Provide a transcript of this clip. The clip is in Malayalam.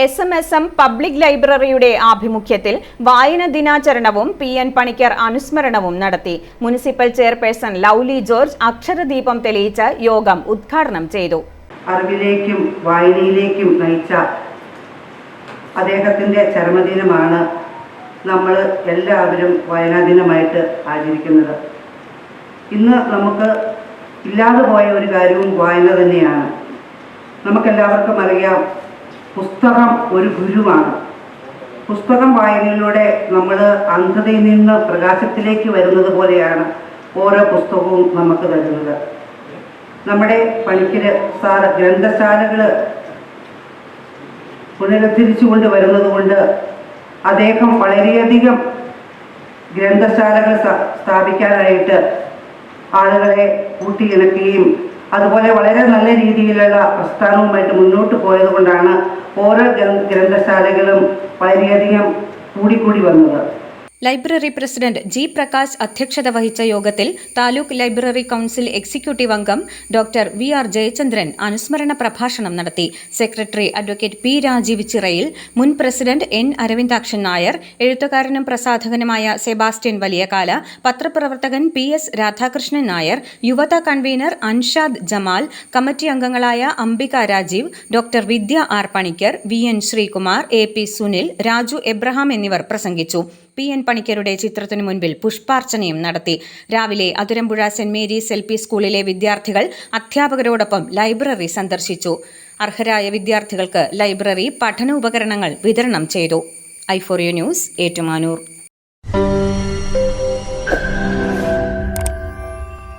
SMSM പബ്ലിക് ലൈബ്രറിയുടെ ആഭിമുഖ്യത്തിൽ വായന ദിനാചരണവും PN പണിക്കർ അനുസ്മരണവും നടത്തി. മുനിസിപ്പൽ ചെയർപേഴ്സൺ ലൗലി ജോർജ് അക്ഷരദീപം തെളിയിച്ച് യോഗം ഉദ്ഘാടനം ചെയ്തു. അറിവിലേക്കും വായനയിലേക്കും നയിച്ച അദ്ദേഹത്തിന്റെ ചരമദിനമാണ് നമ്മൾ എല്ലാവരും വായനാ ദിനമായിട്ട് ആചരിക്കുന്നത്. ഇന്ന് നമുക്ക് ഇല്ലാതെ പോയ ഒരു കാര്യവും വായന തന്നെയാണ്. നമുക്കെല്ലാവർക്കും അറിയാം, പുസ്തകം ഒരു ഗുരുവാണ്. പുസ്തകം വായനയിലൂടെ നമ്മൾ അന്ധതയിൽ നിന്ന് പ്രകാശത്തിലേക്ക് വരുന്നത് പോലെയാണ് ഓരോ പുസ്തകവും നമുക്ക് തരുന്നത്. നമ്മുടെ പണിക്കര് സാർ ഗ്രന്ഥശാലകൾ പുനരുദ്ധരിച്ചുകൊണ്ട് വരുന്നത് കൊണ്ട് അദ്ദേഹം വളരെയധികം ഗ്രന്ഥശാലകൾ സ്ഥാപിക്കാനായിട്ട് ആളുകളെ കൂട്ടിയിണക്കുകയും അതുപോലെ വളരെ നല്ല രീതിയിലുള്ള പ്രസ്ഥാനവുമായിട്ട് മുന്നോട്ട് പോയത് കൊണ്ടാണ് ഓരോ ഗ്രന്ഥശാലകളും വളരെയധികം കൂടിക്കൂടി വന്നത്. ലൈബ്രറി പ്രസിഡന്റ് ജി പ്രകാശ് അധ്യക്ഷത വഹിച്ച യോഗത്തിൽ താലൂക്ക് ലൈബ്രറി കൗൺസിൽ എക്സിക്യൂട്ടീവ് അംഗം ഡോക്ടർ VR ജയചന്ദ്രൻ അനുസ്മരണ പ്രഭാഷണം നടത്തി. Secretary advocate P Rajeev Chirayil, മുൻ പ്രസിഡന്റ് N അരവിന്ദാക്ഷൻ നായർ, എഴുത്തുകാരനും പ്രസാധകനുമായ സെബാസ്റ്റ്യൻ വലിയകാല, പത്രപ്രവർത്തകൻ PS Radhakrishnan Nair, Yuvatha convener Anshad Jamal, committee അംഗങ്ങളായ Ambika Rajeev, doctor Vidya R Panicker, VN Sreekumar, AP Sunil, Raju Abraham എന്നിവർ പ്രസംഗിച്ചു. PN പണിക്കരുടെ ചിത്രത്തിനു മുൻപിൽ പുഷ്പാർച്ചനയും നടത്തി. രാവിലെ അതിരമ്പുഴ സെന്റ് മേരീസ് LP സ്കൂളിലെ വിദ്യാർത്ഥികൾ അധ്യാപകരോടൊപ്പം ലൈബ്രറി സന്ദർശിച്ചു. അർഹരായ വിദ്യാർത്ഥികൾക്ക് ലൈബ്രറി പഠന ഉപകരണങ്ങൾ വിതരണം ചെയ്തു. i4u news, Ettumanoor.